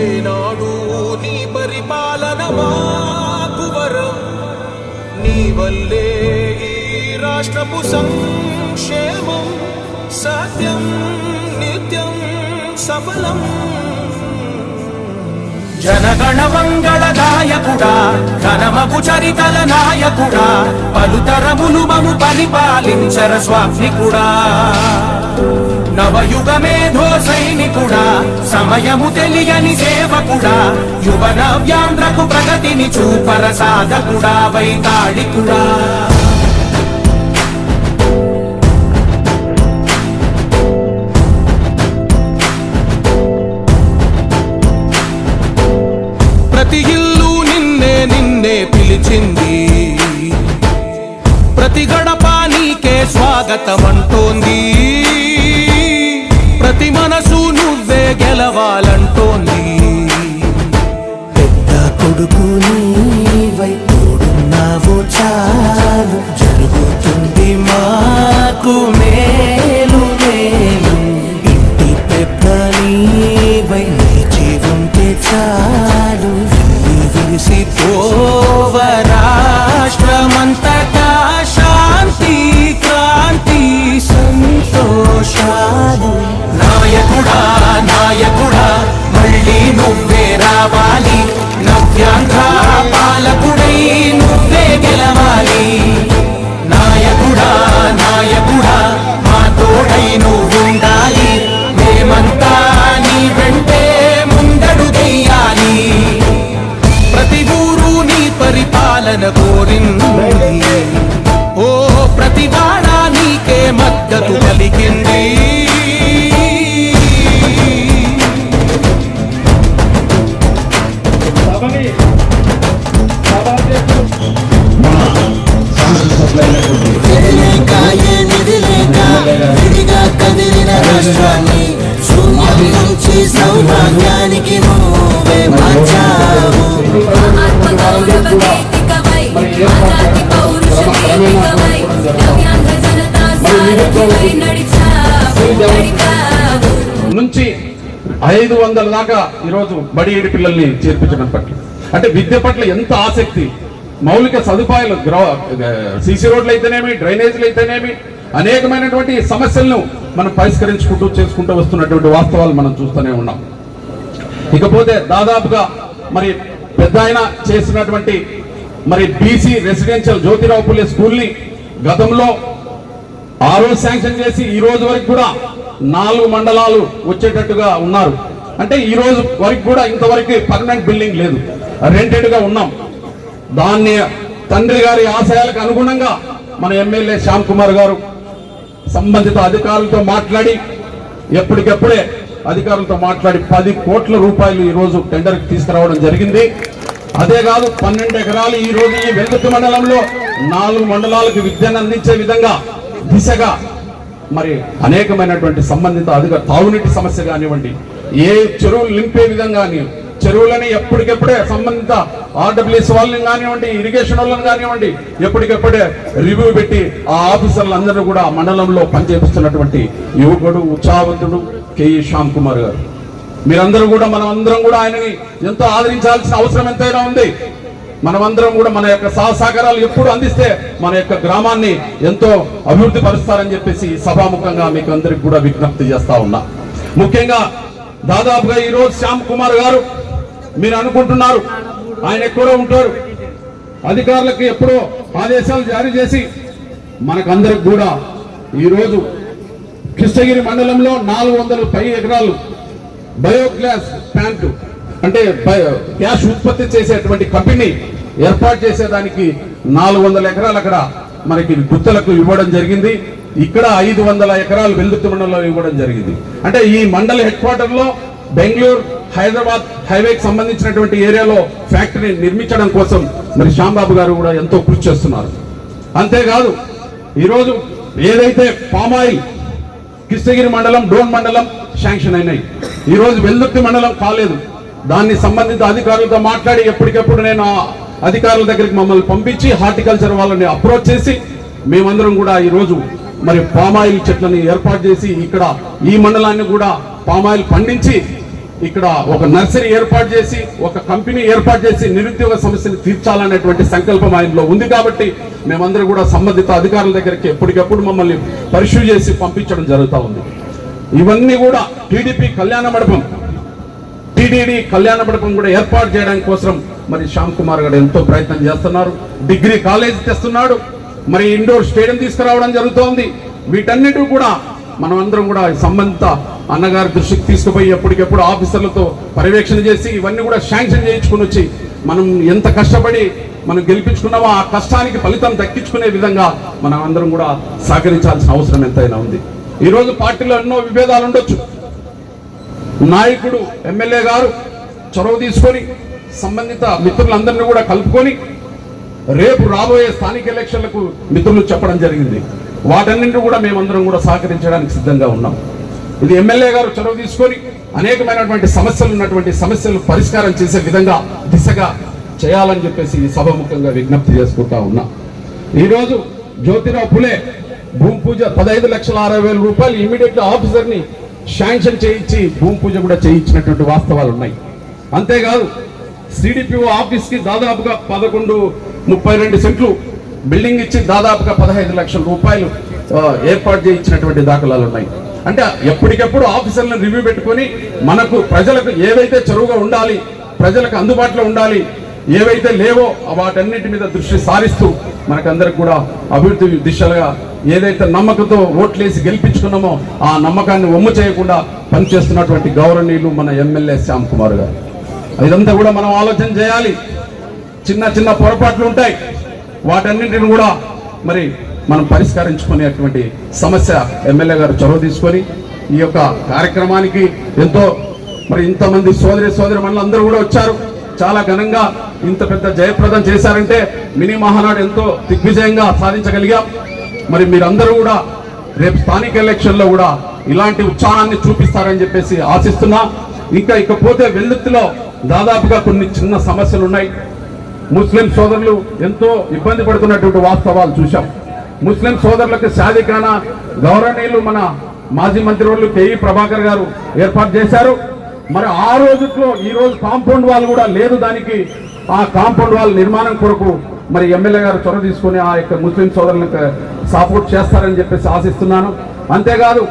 ఏనాడు నీ పరిపాలన మాకు వరం, నీ వల్లే ఈ రాష్ట్రపు సంక్షేమం సత్యం నిత్యం సఫలం. జనగణ మంగళ గాయకుడా, ఘనమగు చరితల నాయకుడా, పలుతరములు మము పరిపాలించర స్వామికుడా. నవయుగ మేధో సైనికుడా, సమయము తెలియని సేవకుడా, యువ నవ్యాంధ్రకు ప్రగతిని చూపర సాధకుడా, వైతాళికుడా. ప్రతి ఇల్లు నిన్నే నిన్నే పిలిచింది, ప్రతి గడప నీకే స్వాగతమంటోంది, ప్రతి మనసు నువ్వే గెలవాలంటోంది. పెద్ద కొడుకు నీవై తోడున్నావు చాలు, జరుగుతుంది మాకు మేలు మేలు. ఇంటి పెద్ద నీవై నిలిచి ఉంటే చాలు, విలిసిపోవ రాష్ట్రమంతటా శాంతి క్రాంతి సంతోషాలు. నాయకుడా నాయకుడా మళ్ళీ నువ్వే రావాలి, నవ్యాంధ్ర పాలకుడై నువ్వే గెలవాలి. నాయకుడా నాయకుడా మా తోడై నువ్వుండాలి, మేమంతా నీ వెంటే ముందడుగెయ్యాలి. ప్రతి ఊరు నీ పరిపాలన కోరింది, ఓ ప్రతి వాడ నీకే మద్దతు పలికింది. సౌభాగ్యానికి నువ్వే మార్చావు. నుంచి 500 దాకా ఈరోజు బడి ఏడు పిల్లల్ని చేర్పించడం పట్ల, అంటే విద్య పట్ల ఎంత ఆసక్తి. మౌలిక సదుపాయాలు, సీసీ రోడ్లు అయితేనేమి, డ్రైనేజీలు అయితేనేమి, అనేకమైనటువంటి సమస్యలను మనం పరిష్కరించుకుంటూ చేసుకుంటూ వస్తున్నటువంటి వాస్తవాలు మనం చూస్తూనే ఉన్నాం. ఇకపోతే దాదాపుగా మరి పెద్ద ఆయన చేసినటువంటి మరి బీసీ రెసిడెన్షియల్ జ్యోతిరావు పుల్లే స్కూల్ని గతంలో ఆ రోజు శాంక్షన్ చేసి ఈ రోజు వరకు కూడా 4 మండలాలు వచ్చేటట్టుగా ఉన్నారు. అంటే ఈ రోజు వరకు కూడా ఇంతవరకు పర్మనెంట్ బిల్డింగ్ లేదు, రెంటెడ్ గా ఉన్నాం. దాన్ని తండ్రి గారి ఆశయాలకు అనుగుణంగా మన ఎమ్మెల్యే శ్యామ్ కుమార్ గారు సంబంధిత అధికారులతో మాట్లాడి, ఎప్పటికెప్పుడే అధికారులతో మాట్లాడి 10 కోట్ల రూపాయలు ఈ రోజు టెండర్కి తీసుకురావడం జరిగింది. అదే కాదు, 12 ఎకరాలు ఈ రోజు ఈ వెల్దుర్తి మండలంలో 4 మండలాలకు విద్యను అందించే విధంగా దిశగా మరి అనేకమైనటువంటి సంబంధిత తాగునీటి సమస్య కానివ్వండి, ఏ చెరువులు నింపే విధంగా చెరువులని ఎప్పటికెప్పుడే సంబంధిత ఆర్డబ్ల్యూఎస్ వాళ్ళని కానివ్వండి, ఇరిగేషన్ వాళ్ళని కానివ్వండి, ఎప్పటికెప్పుడే రివ్యూ పెట్టి ఆ ఆఫీసర్లందరూ కూడా మండలంలో పనిచేస్తున్నటువంటి యువకుడు ఉత్సాహవంతుడు కేఈ శ్యామ్ కుమార్ గారు. మీరందరూ కూడా మనమందరం కూడా ఆయనని ఎంతో ఆదరించాల్సిన అవసరం ఎంతైనా ఉంది. మనమందరం కూడా మన యొక్క సహకారాలు ఎప్పుడు అందిస్తే మన యొక్క గ్రామాన్ని ఎంతో అభివృద్ధి పరుస్తారని చెప్పేసి సభాముఖంగా మీకు అందరికి కూడా విజ్ఞప్తి చేస్తా ఉన్నా. ముఖ్యంగా దాదాపుగా ఈరోజు శ్యామ్ కుమార్ గారు, మీరు అనుకుంటున్నారు ఆయన ఎక్కడో ఉంటారు, అధికారులకు ఎప్పుడో ఆదేశాలు జారీ చేసి మనకందరికి కూడా ఈరోజు కృష్ణగిరి మండలంలో 400 ఎకరాలు బయోగ్యాస్ ప్లాంట్, అంటే గ్యాస్ ఉత్పత్తి చేసేటువంటి కంపెనీ ఏర్పాటు చేసేదానికి 400 ఎకరాలు అక్కడ మనకి గుత్తలకు ఇవ్వడం జరిగింది. ఇక్కడ 500 ఎకరాలు వెల్దుర్తి మండలంలో ఇవ్వడం జరిగింది. అంటే ఈ మండల హెడ్ క్వార్టర్ లో బెంగళూరు హైదరాబాద్ హైవేకి సంబంధించినటువంటి ఏరియాలో ఫ్యాక్టరీ నిర్మించడం కోసం మరి శ్యాంబాబు గారు కూడా ఎంతో కృషి చేస్తున్నారు. అంతేకాదు ఈరోజు ఏదైతే పామాయిల్ కృష్ణగిరి మండలం, డోన్ మండలం శాంక్షన్ అయినాయి, ఈరోజు వెల్దుర్తి మండలం కాలేదు. దాన్ని సంబంధిత అధికారులతో మాట్లాడి ఎప్పటికెప్పుడు నేను అధికారుల దగ్గరికి మమ్మల్ని పంపించి హార్టికల్చర్ వాళ్ళని అప్రోచ్ చేసి మేమందరం కూడా ఈరోజు మరి పామాయిల్ చెట్లని ఏర్పాటు చేసి ఇక్కడ ఈ మండలాన్ని కూడా పామాయిల్ పండించి ఇక్కడ ఒక నర్సరీ ఏర్పాటు చేసి ఒక కంపెనీ ఏర్పాటు చేసి నిరుద్యోగ సమస్యను తీర్చాలనేటువంటి సంకల్పం ఆయనలో ఉంది. కాబట్టి మేమందరం కూడా సంబంధిత అధికారుల దగ్గరికి ఎప్పటికప్పుడు మమ్మల్ని పరిశీలి చేసి పంపించడం జరుగుతూ ఉంది. ఇవన్నీ కూడా టీడీపీ కళ్యాణ మండపం, టీడీడీ కళ్యాణ మండపం కూడా ఏర్పాటు చేయడానికి కోసం మరి శ్యామ్ కుమార్ గారు ఎంతో ప్రయత్నం చేస్తున్నారు. డిగ్రీ కాలేజ్ తెస్తున్నాడు, మరి ఇండోర్ స్టేడియం తీసుకురావడం జరుగుతోంది. వీటన్నిటి కూడా మనం అందరం కూడా సంబంధిత అన్నగారి దృష్టికి తీసుకుపోయి ఎప్పటికెప్పుడు ఆఫీసర్లతో పర్యవేక్షణ చేసి ఇవన్నీ కూడా శాంక్షన్ చేయించుకుని వచ్చి మనం ఎంత కష్టపడి మనం గెలిపించుకున్నామో ఆ కష్టానికి ఫలితం దక్కించుకునే విధంగా మనం అందరం కూడా సహకరించాల్సిన అవసరం ఎంతైనా ఉంది. ఈరోజు పార్టీలో ఎన్నో విభేదాలు ఉండొచ్చు. నాయకుడు ఎమ్మెల్యే గారు చొరవ తీసుకొని సంబంధిత మిత్రులందరినీ కూడా కలుపుకొని రేపు రాబోయే స్థానిక ఎలక్షన్లకు మిత్రులు చెప్పడం జరిగింది. వాటన్నింటినీ కూడా మేమందరం కూడా సహకరించడానికి సిద్ధంగా ఉన్నాం. ఇది ఎమ్మెల్యే గారు చొరవ తీసుకొని అనేకమైనటువంటి సమస్యలు ఉన్నటువంటి సమస్యలు పరిష్కారం చేసే విధంగా దిశగా చేయాలని చెప్పేసి సభాముఖంగా విజ్ఞప్తి చేసుకుంటా ఉన్నా. ఈరోజు జ్యోతిరావు పులే భూమి పూజ 15,60,000 రూపాయలు ఇమీడియట్ ఆఫీసర్ని శాంక్షన్ చేయించి భూమి పూజ కూడా చేయించినటువంటి వాస్తవాలు ఉన్నాయి. అంతేకాదు సిడిపిఓ ఆఫీస్కి దాదాపుగా 11-32 సెంట్లు బిల్డింగ్ ఇచ్చి దాదాపుగా 15 లక్షల రూపాయలు ఏర్పాటు చేయించినటువంటి దాఖలాలు ఉన్నాయి. అంటే ఎప్పటికెప్పుడు ఆఫీసర్లను రివ్యూ పెట్టుకొని మనకు ప్రజలకు ఏవైతే చొరవగా ఉండాలి, ప్రజలకు అందుబాటులో ఉండాలి, ఏవైతే లేవో వాటన్నిటి మీద దృష్టి సారిస్తూ మనకందరికి కూడా అభివృద్ధి దిశలుగా ఏదైతే నమ్మకంతో ఓట్లేసి గెలిపించుకున్నామో ఆ నమ్మకాన్ని ఒమ్ము చేయకుండా పనిచేస్తున్నటువంటి గౌరవనీయులు మన ఎమ్మెల్యే శ్యామ్ కుమార్ గారు. ఇదంతా కూడా మనం ఆలోచన చేయాలి. చిన్న చిన్న పొరపాట్లు ఉంటాయి, వాటన్నింటిని కూడా మరి మనం పరిష్కరించుకునేటువంటి సమస్య ఎమ్మెల్యే గారు చొరవ తీసుకొని ఈ యొక్క కార్యక్రమానికి ఎంతో మరి ఇంతమంది సోదరి మనులందరూ కూడా వచ్చారు. చాలా ఘనంగా ఇంత పెద్ద జయప్రదం చేశారంటే మినీ మహానాడు ఎంతో దిగ్విజయంగా సాధించగలిగాం. మరి మీరందరూ కూడా రేపు స్థానిక ఎలక్షన్లో కూడా ఇలాంటి ఉత్సాహాన్ని చూపిస్తారని చెప్పేసి ఆశిస్తున్నా. ఇకపోతే వెల్లుత్తిలో దాదాపుగా కొన్ని చిన్న సమస్యలు ఉన్నాయి. ముస్లిం సోదరులు ఎంతో ఇబ్బంది పడుతున్నటువంటి వాస్తవాలు చూశాం. ముస్లిం సోదరులకు షాదీఖానా గౌరవనీయులు మన మాజీ మంత్రివర్యులు కేఈ ప్రభాకర్ గారు ఏర్పాటు చేశారు. మరి ఆ రోజుట్లో ఈ రోజు కాంపౌండ్ వాల్ కూడా లేదు. దానికి ఆ కాంపౌండ్ వాల్ నిర్మాణం కొరకు మరి ఎమ్మెల్యే గారు చొరవ తీసుకుని ఆ యొక్క ముస్లిం సోదరులకు సపోర్ట్ చేస్తారని చెప్పేసి ఆశిస్తున్నాను. అంతేకాదు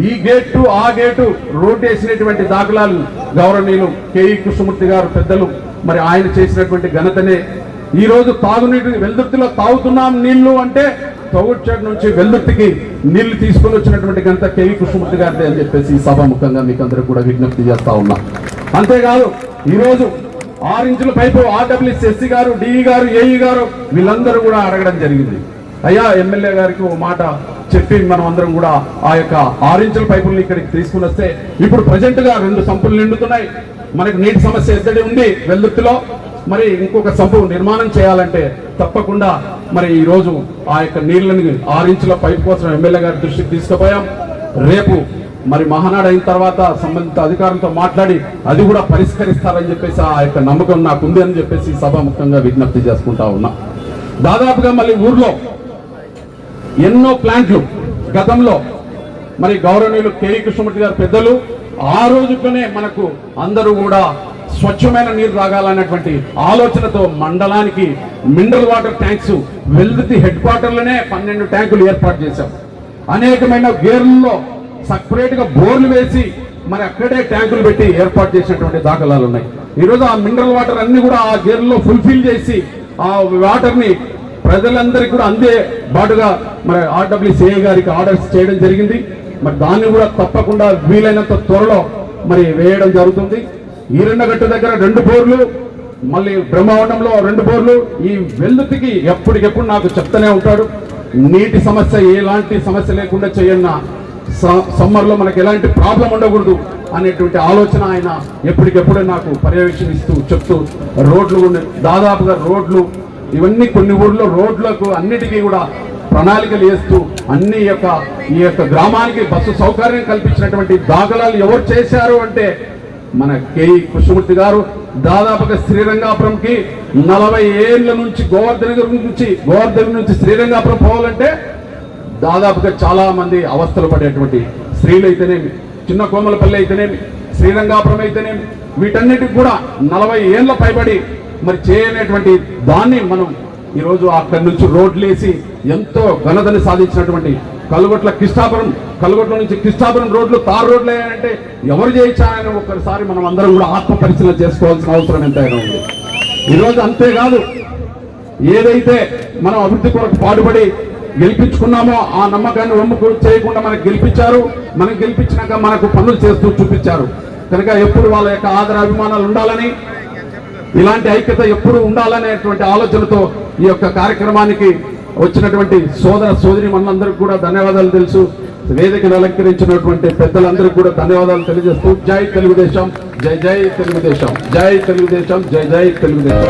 ఈ గేటు ఆ గేటు రోడ్డు వేసినటువంటి దాఖలాలు గౌరవనీయులు కేఈ కృష్ణమూర్తి గారు పెద్దలు మరి ఆయన చేసినటువంటి ఘనతనే. ఈ రోజు తాగునీటి వెల్దుర్తిలో తాగుతున్నాం నీళ్లు అంటే తొగుడ్చేట నుంచి వెల్దుర్తికి నీళ్లు తీసుకొని వచ్చినటువంటి ఘనత కేఈ కృష్ణమూర్తి గారిదే అని చెప్పేసి సభాముఖంగా మీకు అందరూ కూడా విజ్ఞప్తి చేస్తా ఉన్నా. అంతేకాదు ఈరోజు 6 ఇంచుల పైపు ఆర్డబ్ల్యూఎస్ఎస్సీ గారు, డిఈ గారు, ఏఈ గారు వీళ్ళందరూ కూడా అడగడం జరిగింది. అయ్యా ఎమ్మెల్యే గారికి ఓ మాట చెప్పి మనం అందరం కూడా ఆ యొక్క 6 ఇంచుల పైపుల్ని ఇక్కడికి తీసుకుని వస్తే ఇప్పుడు ప్రజెంట్ గా 2 సంపులు నిండుతున్నాయి. మనకి నీటి సమస్య ఎద్దడి ఉంది వెల్దుర్తిలో. మరి ఇంకొక సంపు నిర్మాణం చేయాలంటే తప్పకుండా మరి ఈ రోజు ఆ యొక్క నీళ్ళని 6 ఇంచుల పైపు కోసం ఎమ్మెల్యే గారి దృష్టికి తీసుకుపోయాం. రేపు మరి మహానాడు అయిన తర్వాత సంబంధిత అధికారులతో మాట్లాడి అది కూడా పరిష్కరిస్తారని చెప్పేసి ఆ యొక్క నమ్మకం నాకు ఉంది అని చెప్పేసి సభాముఖంగా విజ్ఞప్తి చేసుకుంటా ఉన్నా. దాదాపుగా మళ్ళీ ఊర్లో ఎన్నో ప్లాంట్లు గతంలో మరి గౌరవనీయులు కేఈ కృష్ణమూర్తి గారు పెద్దలు ఆ రోజులోనే మనకు అందరూ కూడా స్వచ్ఛమైన నీరు తాగాలన్నటువంటి ఆలోచనతో మండలానికి mineral water tanks Veldurthi head క్వార్టర్లోనే 12 ట్యాంకులు ఏర్పాటు చేశాం. అనేకమైన గేర్లలో సపరేట్ గా బోర్లు వేసి మరి అక్కడే ట్యాంకులు పెట్టి ఏర్పాటు చేసినటువంటి దాఖలాలు ఉన్నాయి. ఈరోజు ఆ మినరల్ వాటర్ అన్ని కూడా ఆ గేర్లలో ఫుల్ఫిల్ చేసి ఆ వాటర్ ని ప్రజలందరికీ కూడా అందే బాటుగా మరి ఆర్డబ్ల్యూసీఏ గారికి ఆర్డర్స్ చేయడం జరిగింది. మరి దాన్ని కూడా తప్పకుండా వీలైనంత త్వరలో మరి వేయడం జరుగుతుంది. ఈరెండగట్టు దగ్గర 2 బోర్లు, మళ్ళీ బ్రహ్మవరంలో 2 బోర్లు. ఈ వెల్దుర్తికి ఎప్పటికెప్పుడు నాకు చెప్తూనే ఉంటాడు, నీటి సమస్య ఎలాంటి సమస్య లేకుండా చేయన్న సమ్మర్లో మనకి ఎలాంటి ప్రాబ్లం ఉండకూడదు. అనేటువంటి ఆలోచన ఆయన ఎప్పటికెప్పుడే నాకు పర్యవేక్షణిస్తూ చెప్తూ రోడ్లు దాదాపుగా రోడ్లు ఇవన్నీ కొన్ని ఊర్లో రోడ్లకు అన్నిటికీ కూడా ప్రణాళికలు వేస్తూ ఈ యొక్క గ్రామానికి బస్సు సౌకర్యం కల్పించినటువంటి దాఖలాలు ఎవరు చేశారు అంటే మన కేఈ కృష్ణమూర్తి గారు. దాదాపుగా శ్రీరంగాపురంకి 40 ఏళ్ల నుంచి గోవర్ధన్ నుంచి శ్రీరంగాపురం పోవాలంటే దాదాపుగా చాలా మంది అవస్థలు పడేటువంటి స్త్రీలు అయితేనేమి, చిన్న కోమలపల్లి అయితేనేమి, శ్రీరంగాపురం అయితేనేమి, వీటన్నిటికి కూడా 40 ఏళ్ల పైబడి మరి చేయనేటువంటి దాన్ని మనం ఈరోజు అక్కడి నుంచి రోడ్లు వేసి ఎంతో ఘనతని సాధించినటువంటి కల్గొట్ల నుంచి కృష్ణాపురం రోడ్లు తారు రోడ్లు అయ్యాయంటే ఎవరు చేయించారని ఒక్కసారి మనం అందరం కూడా ఆత్మ పరిశీలన చేసుకోవాల్సిన అవసరం ఎంతైనా ఉంది. ఈరోజు అంతేకాదు, ఏదైతే మనం అభివృద్ధి కొరకు పాటుపడి గెలిపించుకున్నామో ఆ నమ్మకాన్ని వమ్ముకు చేయకుండా మనకు గెలిపించారు. మనకు గెలిపించినాక మనకు పనులు చేస్తూ చూపించారు. కనుక ఎప్పుడు వాళ్ళ యొక్క ఆదరాభిమానాలు ఉండాలని, ఇలాంటి ఐక్యత ఎప్పుడు ఉండాలనేటువంటి ఆలోచనతో ఈ యొక్క కార్యక్రమానికి వచ్చినటువంటి సోదరి మనందరికీ కూడా ధన్యవాదాలు తెలుసు. వేదికను అలంకరించినటువంటి పెద్దలందరికీ కూడా ధన్యవాదాలు తెలియజేస్తూ జై తెలుగుదేశం, జై జై తెలుగుదేశం, జై తెలుగుదేశం, జై జై తెలుగుదేశం.